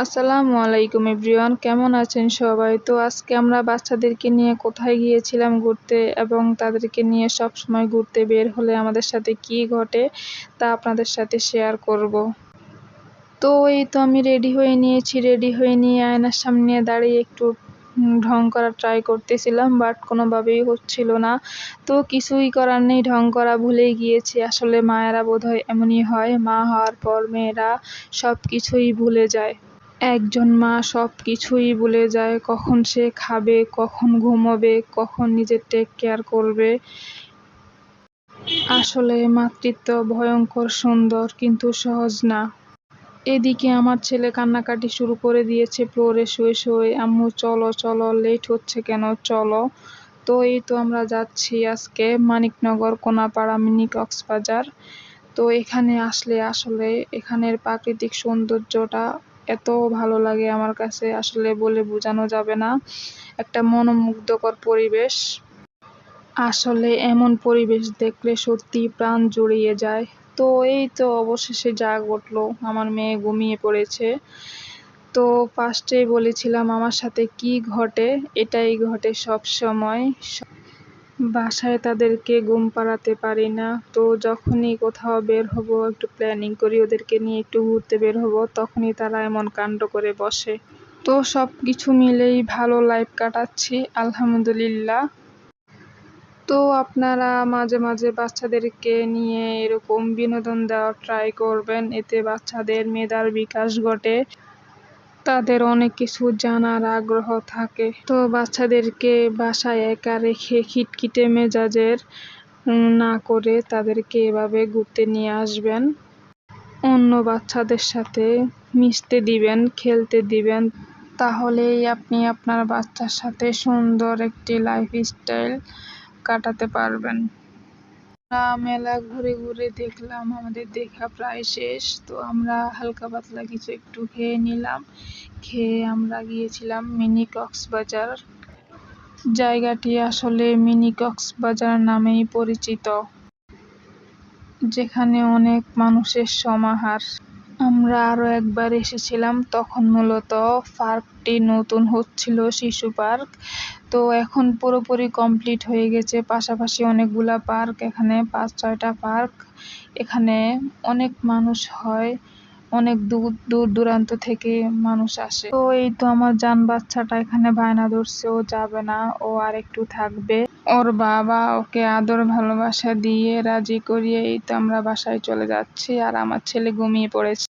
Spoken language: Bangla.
আসসালামু আলাইকুম এভরিওয়ান, কেমন আছেন সবাই? তো আজকে আমরা বাচ্চাদেরকে নিয়ে কোথায় গিয়েছিলাম ঘুরতে এবং তাদেরকে নিয়ে সব সময় ঘুরতে বের হলে আমাদের সাথে কি ঘটে তা আপনাদের সাথে শেয়ার করব। তো এই তো আমি রেডি হয়ে নিয়েছি, রেডি হয়ে নিয়ে আয়নার সামনে দাঁড়িয়ে একটু ঢং করার ট্রাই করতেছিলাম, বাট কোনোভাবেই হচ্ছিল না। তো কিছুই করার নেই, ঢং করা ভুলেই গিয়েছি। আসলে মায়েরা বোধহয় এমনই হয়, মা হওয়ার পর মেয়েরা সব কিছুই ভুলে যায়। একজন মা সব কিছুই ভুলে যায়, কখন সে খাবে, কখন ঘুমোবে, কখন নিজের টেক কেয়ার করবে। আসলে মাতৃত্ব ভয়ঙ্কর সুন্দর, কিন্তু সহজ না। এদিকে আমার ছেলে কান্নাকাটি শুরু করে দিয়েছে ফ্লোরে শুয়ে শুয়ে, আম্মু চলো চলো, লেট হচ্ছে কেন, চলো। তো এই তো আমরা যাচ্ছি আজকে মানিকনগর কোনাপাড়া মিনি কক্সবাজার। তো এখানে আসলে আসলে এখানের প্রাকৃতিক সৌন্দর্যটা এত ভালো লাগে আমার কাছে, আসলে বলে বোঝানো যাবে না। একটা মনোমুগ্ধকর পরিবেশ। আসলে এমন পরিবেশ দেখলে সত্যি প্রাণ জুড়িয়ে যায়। তো এই তো অবশেষে যা ঘটলো, আমার মেয়ে ঘুমিয়ে পড়েছে। তো ফার্স্টেই বলেছিলাম আমার সাথে কি ঘটে, এটাই ঘটে সব সময়। বাসায় তাদেরকে ঘুম পাড়াতে পারি না। তো যখনই কোথাও বের হব, একটু প্ল্যানিং করি ওদেরকে নিয়ে একটু ঘুরতে বের হব, তখনই তারা এমন কাণ্ড করে বসে। তো সব কিছু মিলেই ভালো লাইফ কাটাচ্ছি, আলহামদুলিল্লাহ। তো আপনারা মাঝে মাঝে বাচ্চাদেরকে নিয়ে এরকম বিনোদন দেওয়ার ট্রাই করবেন, এতে বাচ্চাদের মেধার বিকাশ ঘটে, তাদের অনেক কিছু জানার আগ্রহ থাকে। তো বাচ্চাদেরকে বাসায় একা রেখে খিটখিটে মেজাজের না করে তাদেরকে এভাবে ঘুরতে নিয়ে আসবেন, অন্য বাচ্চাদের সাথে মিশতে দিবেন, খেলতে দিবেন। তাহলেই আপনি আপনার বাচ্চার সাথে সুন্দর একটি লাইফস্টাইল কাটাতে পারবেন। আমরা মেলা ঘুরে ঘুরে দেখলাম, আমাদের দেখা প্রায় শেষ। তো আমরা হালকা পাতলা কিছু একটু খেয়ে নিলাম, খেয়ে আমরা গিয়েছিলাম মিনি কক্সবাজার। জায়গাটি আসলে মিনি কক্সবাজার নামেই পরিচিত, যেখানে অনেক মানুষের সমাহার। আমরা আরো একবার এসেছিলাম, তখন মূলত পার্কটি নতুন হচ্ছিল, শিশু পার্ক। তো এখন পুরোপুরি কমপ্লিট হয়ে গেছে, পাশাপাশি অনেকগুলা পার্ক, এখানে 5-6টা পার্ক। এখানে অনেক মানুষ হয়, অনেক দূর দূর দূরান্ত থেকে মানুষ আসে। তো এই তো আমার জান বাচ্চাটা এখানে বায়না ধরছে, ও যাবে না, ও আর একটু থাকবে। ওর বাবা ওকে আদর ভালোবাসা দিয়ে রাজি করিয়ে এই তো আমরা বাসায় চলে যাচ্ছি, আর আমার ছেলে ঘুমিয়ে পড়েছে।